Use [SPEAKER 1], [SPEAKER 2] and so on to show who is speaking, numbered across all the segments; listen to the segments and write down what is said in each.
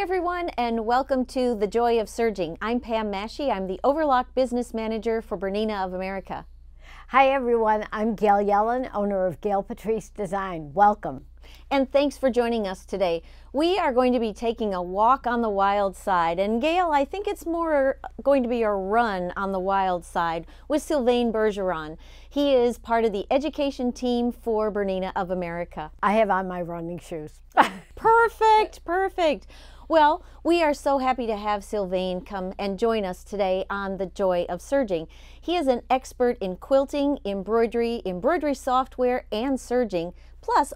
[SPEAKER 1] everyone, and welcome to The Joy of Serging. I'm Pam Mahshie. I'm the Overlock Business Manager for BERNINA of America.
[SPEAKER 2] Hi everyone, I'm Gail Yellen, owner of Gail Patrice Design. Welcome.
[SPEAKER 1] And thanks for joining us today. We are going to be taking a walk on the wild side. And Gail, I think it's more going to be a run on the wild side with Sylvain Bergeron. He is part of the education team for BERNINA of America.
[SPEAKER 2] I have on my running shoes.
[SPEAKER 1] Perfect, perfect. Well, we are so happy to have Sylvain come and join us today on The Joy of Serging. He is an expert in quilting, embroidery software, and serging, plus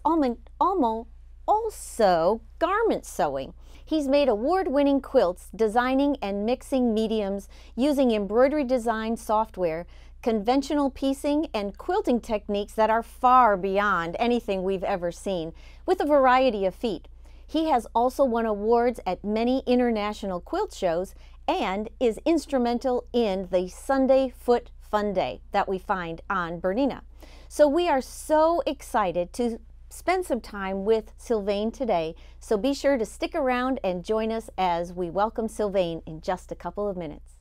[SPEAKER 1] also garment sewing. He's made award-winning quilts designing and mixing mediums using embroidery design software, conventional piecing, and quilting techniques that are far beyond anything we've ever seen, with a variety of feet. He has also won awards at many international quilt shows and is instrumental in the Sunday Foot Fun Day that we find on BERNINA. So we are so excited to spend some time with Sylvain today, so be sure to stick around and join us as we welcome Sylvain in just a couple of minutes.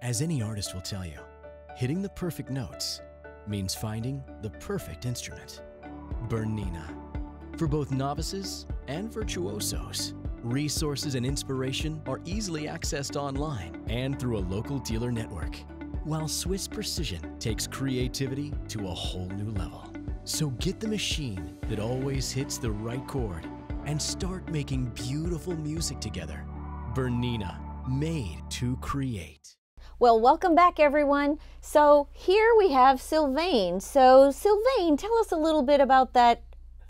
[SPEAKER 3] As any artist will tell you, hitting the perfect notes means finding the perfect instrument. BERNINA. For both novices and virtuosos, resources and inspiration are easily accessed online and through a local dealer network, while Swiss Precision takes creativity to a whole new level. So get the machine that always hits the right chord and start making beautiful music together. BERNINA, made to create.
[SPEAKER 1] Well, welcome back everyone. So here we have Sylvain. So Sylvain, tell us a little bit about that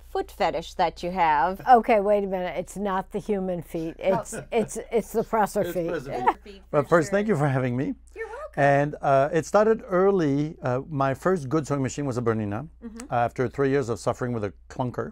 [SPEAKER 1] foot fetish that you have.
[SPEAKER 2] Okay, wait a minute. It's not the human feet. It's the presser feet.
[SPEAKER 4] Well, first, thank you for having me.
[SPEAKER 1] You're welcome.
[SPEAKER 4] And it started early. My first good sewing machine was a BERNINA after 3 years of suffering with a clunker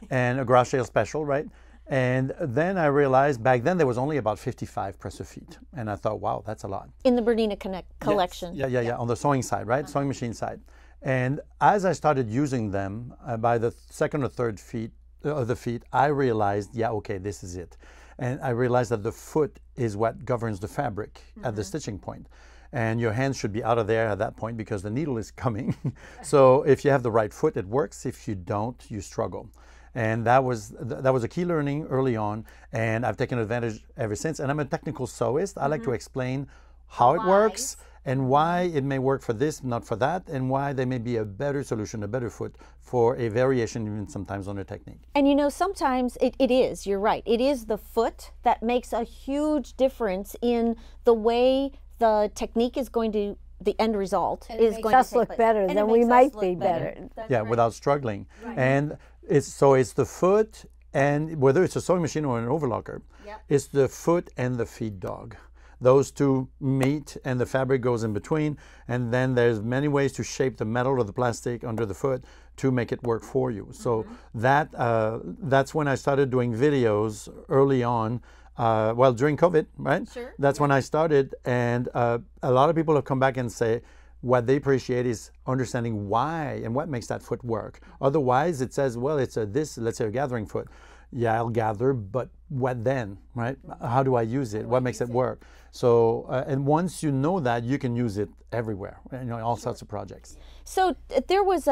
[SPEAKER 4] and a garage sale special, right? And then I realized back then there was only about 55 presser feet. And I thought, wow, that's a lot.
[SPEAKER 1] In the BERNINA collection.
[SPEAKER 4] Yes. Yeah, on the sewing side, right? Sewing machine side. And as I started using them, by the second or third feet of the feet, I realized, yeah, okay, this is it. And I realized that the foot is what governs the fabric at the stitching point. And your hands should be out of there at that point because the needle is coming. So if you have the right foot, it works. If you don't, you struggle. And that was a key learning early on, and I've taken advantage ever since. And I'm a technical sewist. I like to explain how it works and why it may work for this, not for that, and why there may be a better solution, a better foot for a variation even sometimes on a technique.
[SPEAKER 1] And you know, sometimes it is, you're right, it is the foot that makes a huge difference in the way the technique is going to, the end result is going to
[SPEAKER 2] us look better, then we might be better.
[SPEAKER 4] Yeah, without struggling. And it's the foot, and whether it's a sewing machine or an overlocker, it's the foot and the feed dog. Those two meet and the fabric goes in between, and then there's many ways to shape the metal or the plastic under the foot to make it work for you. So that's when I started doing videos early on, well, during COVID, right?
[SPEAKER 1] Sure.
[SPEAKER 4] That's when I started, and a lot of people have come back and say what they appreciate is understanding why and what makes that foot work. Otherwise, it says, well, it's let's say a gathering foot. Yeah, I'll gather, but what then, right? How do I use it? What makes it work? So, and once you know that, you can use it everywhere, you know, all sorts of projects.
[SPEAKER 1] So there was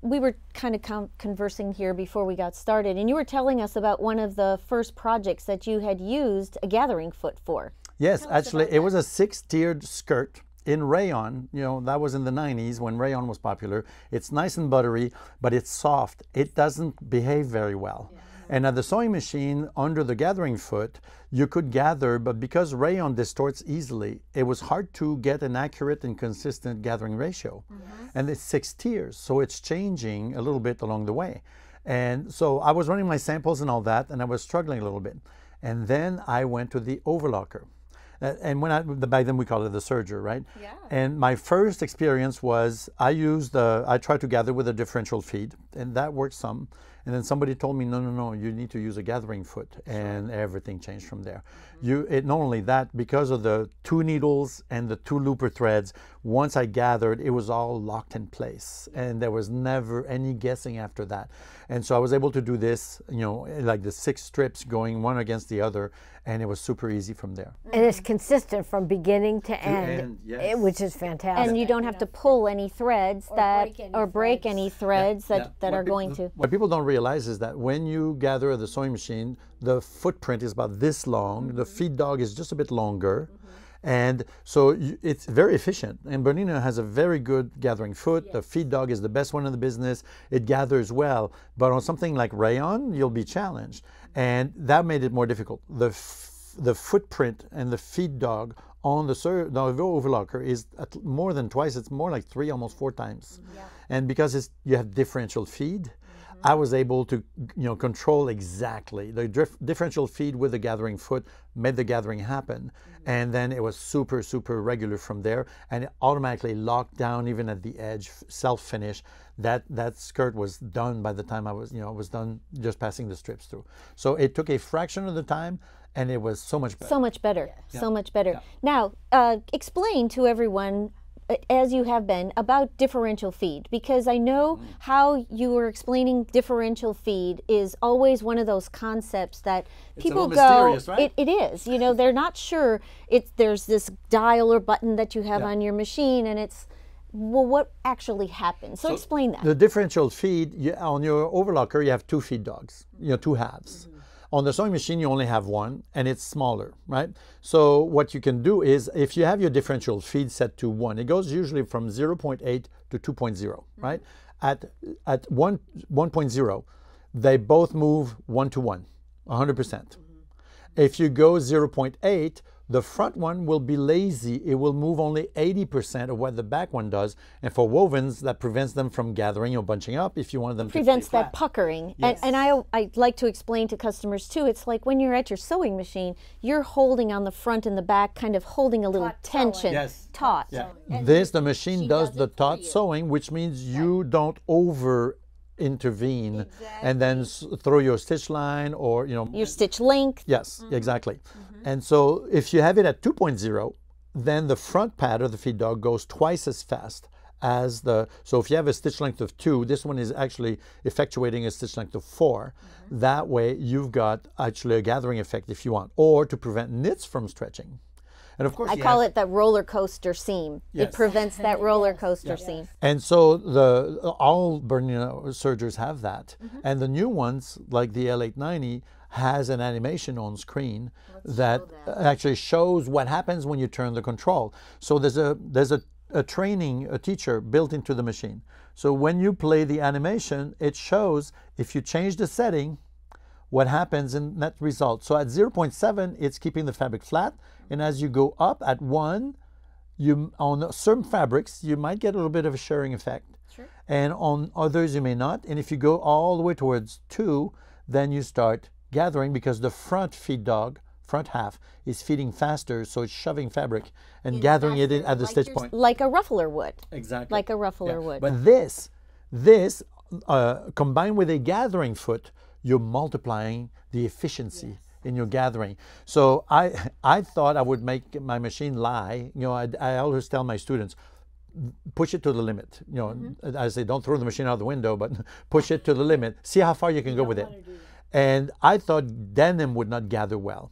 [SPEAKER 1] we were kind of conversing here before we got started, and you were telling us about one of the first projects that you had used a gathering foot for.
[SPEAKER 4] Yes, actually, it was a 6-tiered skirt in rayon. You know, that was in the 90s when rayon was popular. It's nice and buttery, but it's soft. It doesn't behave very well. And at the sewing machine, under the gathering foot, you could gather, but because rayon distorts easily, it was hard to get an accurate and consistent gathering ratio. And it's 6 tiers, so it's changing a little bit along the way. And so I was running my samples and all that, and I was struggling a little bit. And then I went to the overlocker. And back then we called it the serger, right? Yeah. And my first experience was I tried to gather with a differential feed, and that worked some. And then somebody told me, no, you need to use a gathering foot, and everything changed from there. Not only that, because of the 2 needles and the 2 looper threads, once I gathered, it was all locked in place, and there was never any guessing after that. And so I was able to do this, you know, like the 6 strips going one against the other, and it was super easy from there.
[SPEAKER 2] And it's consistent from beginning to end,
[SPEAKER 4] yes.
[SPEAKER 2] which is fantastic.
[SPEAKER 1] And you don't have to pull any threads break any threads that are going to.
[SPEAKER 4] What people don't realize is that when you gather the sewing machine, the footprint is about this long, the feed dog is just a bit longer, and so it's very efficient. And Bernina has a very good gathering foot. The feed dog is the best one in the business. It gathers well, but on something like rayon, you'll be challenged. And that made it more difficult. The footprint and the feed dog on the overlocker is at more than twice. It's more like 3, almost 4 times. And because you have differential feed, I was able to, you know, control exactly the differential feed with the gathering foot, made the gathering happen, and then it was super, super regular from there, and it automatically locked down even at the edge, self-finish. That skirt was done by the time I was, you know, was done just passing the strips through. So it took a fraction of the time, and it was so much better.
[SPEAKER 1] So much better. So much better. Now, explain to everyone, as you have been, about differential feed, because I know how you were explaining differential feed is always one of those concepts that people go,
[SPEAKER 4] right?
[SPEAKER 1] it is, you know, they're not sure. There's this dial or button that you have on your machine, and it's, well, what actually happens? So explain that.
[SPEAKER 4] The differential feed, on your overlocker, you have 2 feed dogs, you know, 2 halves. On the sewing machine, you only have 1, and it's smaller, right? So what you can do is, if you have your differential feed set to 1, it goes usually from 0.8 to 2.0, right? At 1.0, they both move 1 to 1, 100%. If you go 0.8, the front one will be lazy. It will move only 80% of what the back one does. And for wovens, that prevents them from gathering or bunching up if you want them to
[SPEAKER 1] prevents
[SPEAKER 4] stay
[SPEAKER 1] that
[SPEAKER 4] flat.
[SPEAKER 1] puckering.
[SPEAKER 4] Yes.
[SPEAKER 1] And I like to explain to customers too, it's like when you're at your sewing machine, you're holding on the front and the back, kind of holding a little tension.
[SPEAKER 4] Yes.
[SPEAKER 1] Taut.
[SPEAKER 4] Yeah. The machine does the taut sewing, which means you don't over intervene and then throw your stitch line or, you know,
[SPEAKER 1] your stitch length.
[SPEAKER 4] Yes, exactly. And so if you have it at 2.0, then the front pad of the feed dog goes twice as fast as so if you have a stitch length of 2, this one is actually effectuating a stitch length of 4. That way you've got actually a gathering effect if you want, or to prevent knits from stretching. And of course,
[SPEAKER 1] I call it the roller coaster seam.
[SPEAKER 4] Yes.
[SPEAKER 1] It prevents that roller coaster seam.
[SPEAKER 4] And so all Bernina sergers have that. And the new ones, like the L890, has an animation on screen that actually shows what happens when you turn the control. So there's a teacher built into the machine. So when you play the animation, it shows if you change the setting, what happens in net result. So at 0.7, it's keeping the fabric flat. And as you go up at 1, on certain fabrics, you might get a little bit of a shearing effect. Sure. And on others, you may not. And if you go all the way towards 2, then you start gathering, because the front feed dog, front half, is feeding faster, so it's shoving fabric and gathering it in at the stitch point.
[SPEAKER 1] Like a ruffler would.
[SPEAKER 4] Exactly.
[SPEAKER 1] Like a ruffler would.
[SPEAKER 4] But this combined with a gathering foot, you're multiplying the efficiency in your gathering. So I thought I would make my machine lie. You know, I always tell my students, push it to the limit. You know, I say, don't throw the machine out the window, but push it to the limit. See how far you can go with it. And I thought denim would not gather well.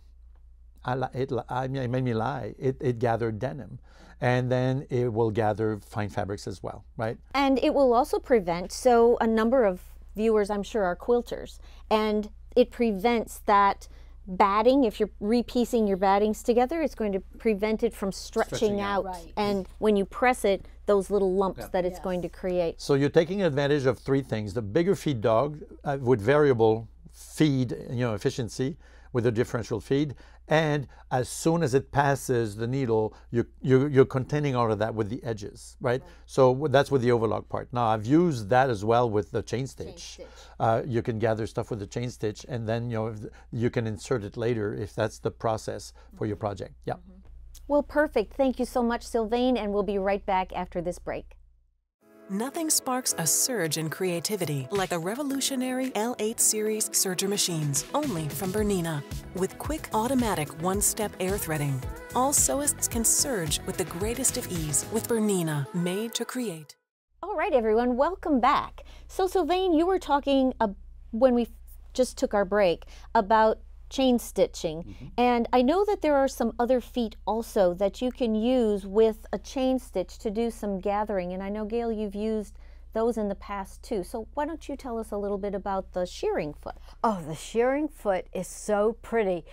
[SPEAKER 4] It made me lie. It gathered denim. And then it will gather fine fabrics as well, right?
[SPEAKER 1] And it will also prevent, so a number of viewers, I'm sure, are quilters, and it prevents that batting. If you're repiecing your battings together, it's going to prevent it from stretching out. Right. And when you press it, those little lumps that it's going to create.
[SPEAKER 4] So you're taking advantage of 3 things. The bigger feed dog with variable feed, you know, efficiency with a differential feed, and as soon as it passes the needle, you're containing all of that with the edges, right? So that's with the overlock part. Now I've used that as well with the chain stitch. You can gather stuff with the chain stitch, and then, you know, you can insert it later if that's the process for your project. Yeah.
[SPEAKER 1] Well, perfect. Thank you so much, Sylvain, and we'll be right back after this break.
[SPEAKER 5] Nothing sparks a surge in creativity like the revolutionary L8 series serger machines, only from BERNINA. With quick, automatic one-step air threading, all sewists can serge with the greatest of ease with BERNINA, made to create.
[SPEAKER 1] All right, everyone, welcome back. So, Sylvain, you were talking when we just took our break about chain stitching. And I know that there are some other feet also that you can use with a chain stitch to do some gathering. And I know, Gail, you've used those in the past too. So why don't you tell us a little bit about the shearing foot?
[SPEAKER 2] Oh, the shearing foot is so pretty.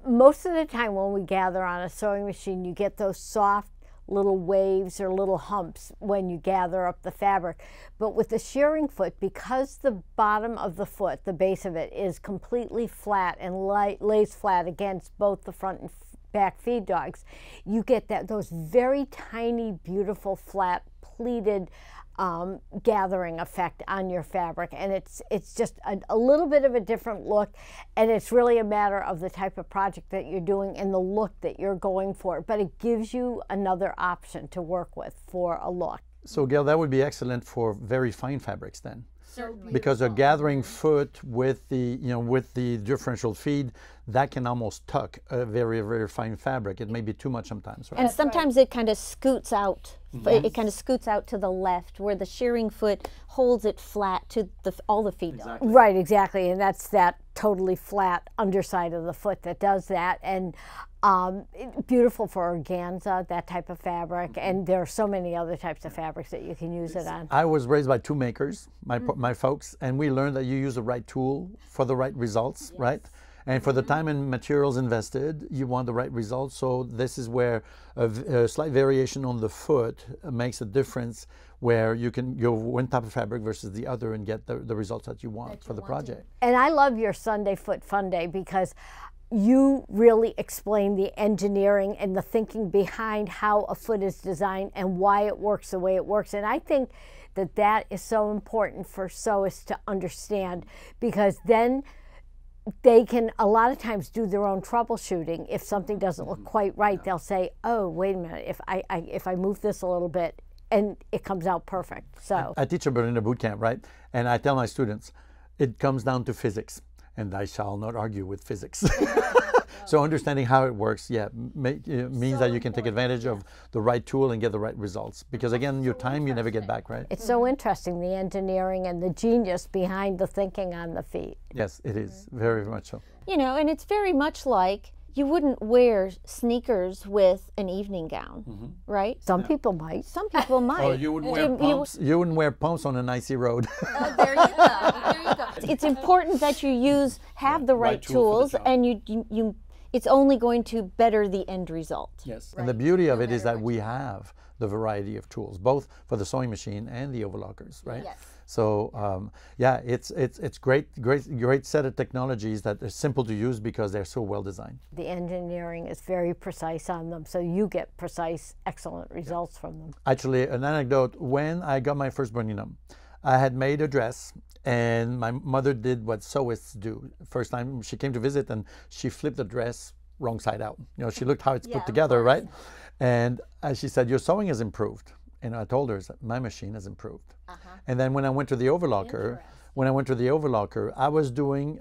[SPEAKER 2] Most of the time when we gather on a sewing machine, you get those soft little waves or little humps when you gather up the fabric. But with the shearing foot, because the bottom of the foot, the base of it, is completely flat and lays flat against both the front and back feed dogs, you get those very tiny, beautiful, flat, pleated gathering effect on your fabric, and it's just a little bit of a different look, and it's really a matter of the type of project that you're doing and the look that you're going for, but it gives you another option to work with for a look.
[SPEAKER 4] So Gail, that would be excellent for very fine fabrics then. Because a gathering foot with the with the differential feed, that can almost tuck a very, very fine fabric. It may be too much sometimes, right?
[SPEAKER 1] And sometimes it kind of scoots out. It kind of scoots out to the left, where the shearing foot holds it flat to all the feed dogs.
[SPEAKER 2] Right, exactly, and that's that totally flat underside of the foot that does that. And beautiful for organza, that type of fabric, and there are so many other types of fabrics that you can use it on.
[SPEAKER 4] I was raised by two makers, my folks, and we learned that you use the right tool for the right results, right? And for the time and materials invested, you want the right results. So this is where a slight variation on the foot makes a difference, where you can go one type of fabric versus the other and get the results that you want for the project.
[SPEAKER 2] And I love your Sunday Foot Fun Day because you really explain the engineering and the thinking behind how a foot is designed and why it works the way it works. And I think that that is so important for sewists to understand, because then they can a lot of times do their own troubleshooting. If something doesn't look quite right, they'll say, oh, wait a minute, if I move this a little bit, and it comes out perfect. So
[SPEAKER 4] I teach a BERNINA boot camp, right? And I tell my students, it comes down to physics, and I shall not argue with physics. So understanding how it works, means that you can take advantage of the right tool and get the right results. Because again, your time you never get back, right?
[SPEAKER 2] It's so interesting, the engineering and the genius behind the thinking on the feet.
[SPEAKER 4] Yes, it is, very, very much so.
[SPEAKER 1] You know, and it's very much like you wouldn't wear sneakers with an evening gown, right?
[SPEAKER 2] Some people might.
[SPEAKER 1] Some people might.
[SPEAKER 4] Oh, you wouldn't wear pumps. You wouldn't wear pumps on an icy road.
[SPEAKER 1] There you go. There you go. It's important that you have the right tools, and you it's only going to better the end result.
[SPEAKER 4] Yes, right. And the beauty of it is that we have the variety of tools, both for the sewing machine and the overlockers, right? Yes. So yeah, it's great set of technologies that are simple to use because they're so well designed.
[SPEAKER 2] The engineering is very precise on them, so you get precise, excellent results from them.
[SPEAKER 4] Actually, an anecdote: when I got my first BERNINA, I had made a dress, and my mother did what sewists do. First time she came to visit, and she flipped the dress wrong side out. You know, she looked how it's put together, right? And she said, "Your sewing has improved." And I told her that my machine has improved. And then when I went to the overlocker, I was doing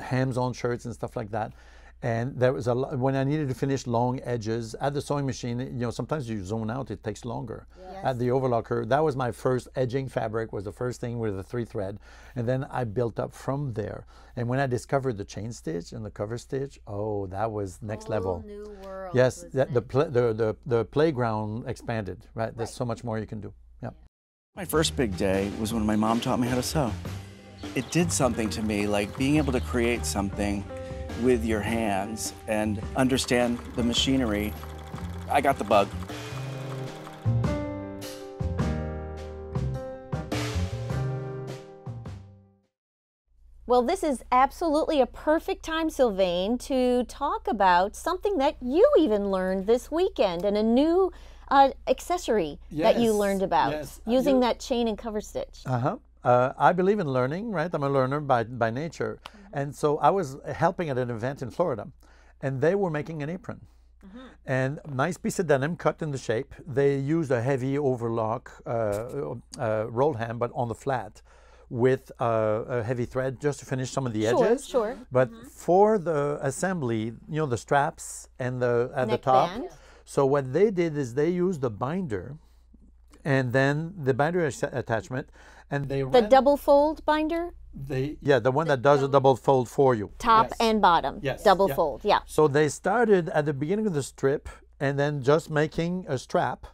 [SPEAKER 4] hams-on shirts and stuff like that. And there was when I needed to finish long edges at the sewing machine, sometimes you zone out, it takes longer. Yes. At the overlocker, that was my first edging fabric, was the first thing with the 3-thread. And then I built up from there. And when I discovered the chain stitch and the cover stitch, oh, that was next level.
[SPEAKER 1] New world.
[SPEAKER 4] Yes, the playground expanded, right? There's so much more you can do. Yeah.
[SPEAKER 6] My first big day was when my mom taught me how to sew. It did something to me, like being able to create something with your hands and understand the machinery. I got the bug.
[SPEAKER 1] Well, this is absolutely a perfect time, Sylvain, to talk about something that you even learned this weekend, and a new accessory that you learned about, using that chain and cover stitch.
[SPEAKER 4] I believe in learning, right? I'm a learner by nature. And so I was helping at an event in Florida, and they were making an apron. And nice piece of denim cut in the shape. They used a heavy overlock rolled hem, but on the flat, with a heavy thread just to finish some of the edges.
[SPEAKER 1] Sure.
[SPEAKER 4] But for the assembly, the straps and at the top.
[SPEAKER 1] Neckband.
[SPEAKER 4] So what they did is they used the binder, and then the binder attachment, and they
[SPEAKER 1] The double fold binder?
[SPEAKER 4] the one that does a double fold for you.
[SPEAKER 1] Top and bottom.
[SPEAKER 4] Yes.
[SPEAKER 1] Double
[SPEAKER 4] Yeah.
[SPEAKER 1] fold, yeah.
[SPEAKER 4] So they started at the beginning of the strip and then just making a strap.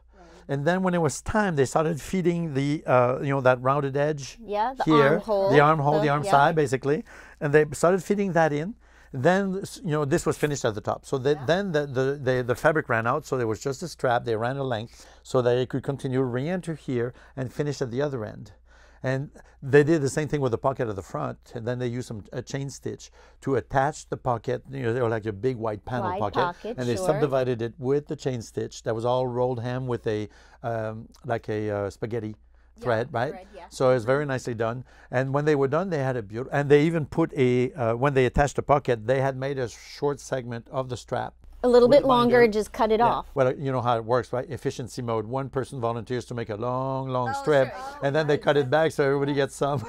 [SPEAKER 4] And then when it was time, they started feeding the, that rounded edge
[SPEAKER 1] Yeah, the
[SPEAKER 4] here,
[SPEAKER 1] armhole.
[SPEAKER 4] the armhole, the arm
[SPEAKER 1] yeah.
[SPEAKER 4] side, basically. And they started feeding that in. Then, this was finished at the top. So then the fabric ran out, so there was just a strap. They ran a length so that it could continue, re-enter here, and finish at the other end. And they did the same thing with the pocket at the front, and then they used a chain stitch to attach the pocket. They were like a big white panel
[SPEAKER 1] Wide
[SPEAKER 4] pocket, and they
[SPEAKER 1] sure.
[SPEAKER 4] subdivided it with the chain stitch. That was all rolled hem with a spaghetti thread, right?
[SPEAKER 1] thread, yeah.
[SPEAKER 4] So it was very nicely done. And when they were done, they had a beautiful. And they even put when they attached the pocket, they had made a short segment of the strap.
[SPEAKER 1] A little
[SPEAKER 4] with
[SPEAKER 1] bit
[SPEAKER 4] the
[SPEAKER 1] longer
[SPEAKER 4] binder.
[SPEAKER 1] and just cut it off.
[SPEAKER 4] Well, you know how it works, right? Efficiency mode. One person volunteers to make a long strip, and then they cut it back so everybody gets some.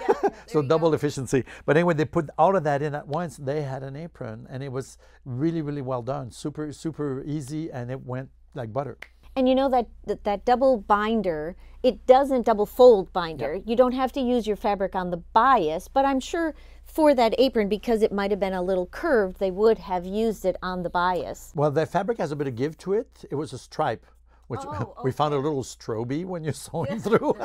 [SPEAKER 4] So double efficiency. But anyway, they put all of that in at once. They had an apron, and it was really, really well done. Super, super easy, and it went like butter.
[SPEAKER 1] And you know that double binder, it doesn't double fold binder. You don't have to use your fabric on the bias, but I'm sure for that apron, because it might have been a little curved, they would have used it on the bias.
[SPEAKER 4] Well, the fabric has a bit of give to it. It was a stripe, which we found a little stroby when you're sewing through.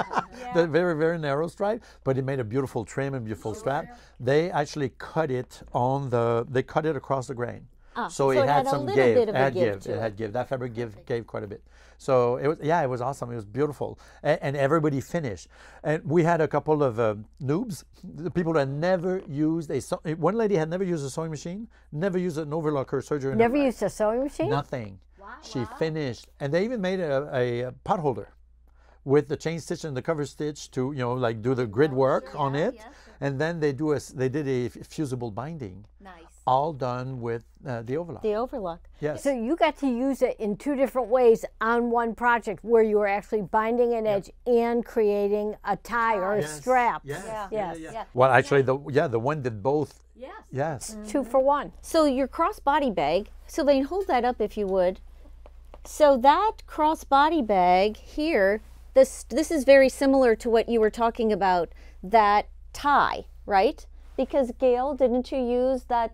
[SPEAKER 4] The very, very narrow stripe, but it made a beautiful trim and beautiful strap. They actually cut it they cut it across the grain. So it had
[SPEAKER 1] a
[SPEAKER 4] some
[SPEAKER 1] little
[SPEAKER 4] give.
[SPEAKER 1] bit of
[SPEAKER 4] It
[SPEAKER 1] a
[SPEAKER 4] had
[SPEAKER 1] give
[SPEAKER 4] give.
[SPEAKER 1] to
[SPEAKER 4] It had give. That fabric gave quite a bit. So it was awesome. It was beautiful, and everybody finished. And we had a couple of noobs, the people that never used one lady had never used a sewing machine, never used an overlock or serger.
[SPEAKER 2] Never used a sewing machine?
[SPEAKER 4] Nothing. She finished, and they even made a pot holder with the chain stitch and the cover stitch to do the grid work on it, and then they did a fusible binding.
[SPEAKER 1] Nice.
[SPEAKER 4] All done with the overlock.
[SPEAKER 1] The overlock.
[SPEAKER 4] Yes.
[SPEAKER 2] So you got to use it in two different ways on one project where you were actually binding an edge and creating a tie or a strap.
[SPEAKER 4] Yes. Well, actually, the one did both. Yes.
[SPEAKER 2] 2 for 1.
[SPEAKER 1] So your crossbody bag, Sylvain, hold that up if you would. So that crossbody bag here, this is very similar to what you were talking about, that tie, right? Because Gail, didn't you use that?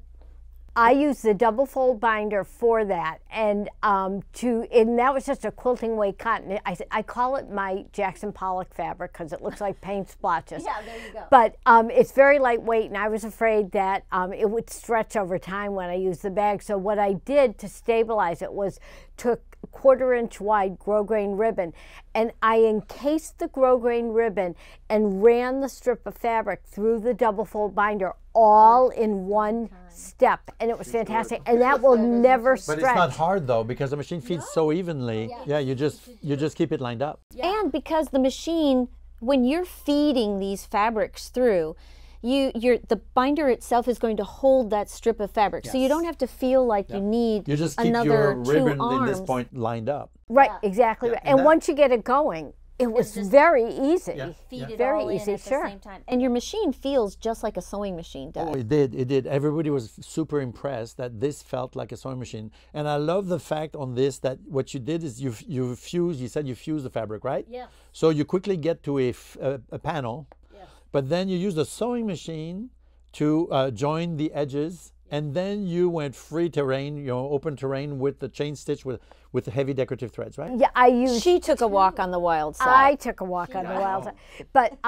[SPEAKER 2] I used the double fold binder for that, and that was just a quilting weight cotton. I call it my Jackson Pollock fabric because it looks like paint splotches.
[SPEAKER 1] Yeah, there you go.
[SPEAKER 2] But it's very lightweight, and I was afraid that it would stretch over time when I used the bag. So what I did to stabilize it was took 1/4 inch wide grosgrain ribbon, and I encased the grosgrain ribbon and ran the strip of fabric through the double fold binder all in one step, and it was fantastic. And that will never stretch.
[SPEAKER 4] But it's not hard though, because the machine feeds so evenly. Yeah, you just keep it lined up.
[SPEAKER 1] And because the machine, when you're feeding these fabrics through, the binder itself is going to hold that strip of fabric. So you don't have to feel like you need
[SPEAKER 4] You just keep
[SPEAKER 1] another
[SPEAKER 4] your
[SPEAKER 1] 2
[SPEAKER 4] ribbon
[SPEAKER 1] arms.
[SPEAKER 4] in this point lined up.
[SPEAKER 2] Right, exactly. Right. And once you get it going, it was very easy.
[SPEAKER 1] Feed it
[SPEAKER 2] Very
[SPEAKER 1] all in
[SPEAKER 2] easy,
[SPEAKER 1] at the
[SPEAKER 2] sure.
[SPEAKER 1] same time. And your machine feels just like a sewing machine does.
[SPEAKER 4] Oh, it did. Everybody was super impressed that this felt like a sewing machine. And I love the fact on this that what you did is you said you fused the fabric, right?
[SPEAKER 1] Yeah.
[SPEAKER 4] So you quickly get to a panel, but then you use the sewing machine to join the edges, and then you went free terrain, open terrain with the chain stitch with the heavy decorative threads, right?
[SPEAKER 2] Yeah,
[SPEAKER 1] She took a walk on the wild side.
[SPEAKER 2] I took a walk on the wild side. But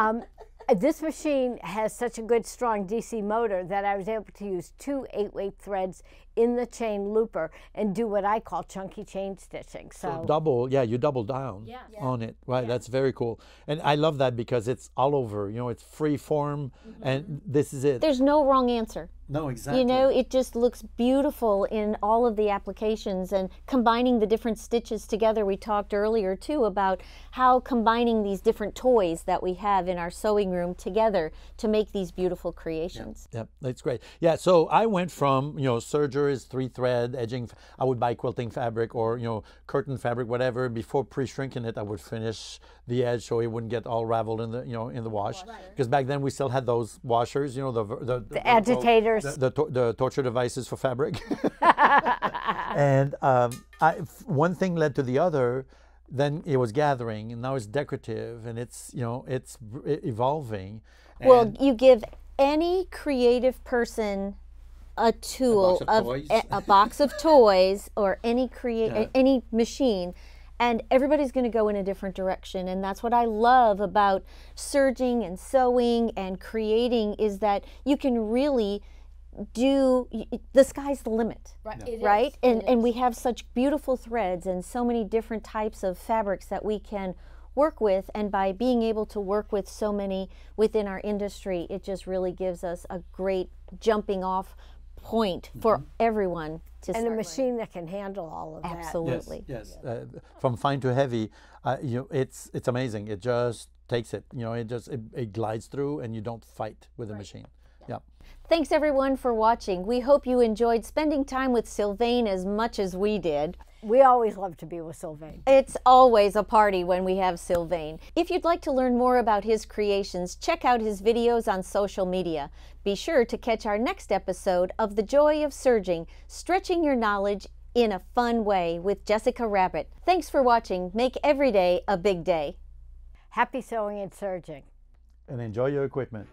[SPEAKER 2] this machine has such a good, strong DC motor that I was able to use 2 8-weight threads in the chain looper and do what I call chunky chain stitching. So
[SPEAKER 4] you double down on it, right? That's very cool. And I love that because it's all over, it's free form, and this is it.
[SPEAKER 1] There's no wrong answer.
[SPEAKER 4] No, exactly.
[SPEAKER 1] It just looks beautiful in all of the applications, and combining the different stitches together. We talked earlier too about how combining these different toys that we have in our sewing room together to make these beautiful creations.
[SPEAKER 4] Yep, that's great. Yeah, so I went from, serger whatever is 3-thread edging, I would buy quilting fabric or, you know, curtain fabric, whatever. Before pre-shrinking it, I would finish the edge so it wouldn't get all raveled in the, you know, in the wash. Because back then we still had those washers, you know,
[SPEAKER 2] the agitators,
[SPEAKER 4] the torture devices for fabric. And one thing led to the other. Then it was gathering, and now it's decorative, and it's, you know, it's evolving.
[SPEAKER 1] Well, you give any creative person a tool, a box of toys, or any any machine, and everybody's going to go in a different direction. And that's what I love about serging and sewing and creating, is that you can really do, the sky's the limit, right? And we have such beautiful threads and so many different types of fabrics that we can work with, and by being able to work with so many within our industry, it just really gives us a great jumping off point for everyone to
[SPEAKER 2] and a machine that can handle all of that.
[SPEAKER 1] Absolutely.
[SPEAKER 4] Yes. From fine to heavy, you know, it's amazing. It just takes it, you know, it glides through, and you don't fight with the machine. Yeah.
[SPEAKER 1] Thanks everyone for watching. We hope you enjoyed spending time with Sylvain as much as we did.
[SPEAKER 2] We always love to be with Sylvain.
[SPEAKER 1] It's always a party when we have Sylvain. If you'd like to learn more about his creations, check out his videos on social media. Be sure to catch our next episode of The Joy of Serging, stretching your knowledge in a fun way, with Jessica Rabbit. Thanks for watching. Make every day a big day.
[SPEAKER 2] Happy sewing and serging.
[SPEAKER 4] And enjoy your equipment.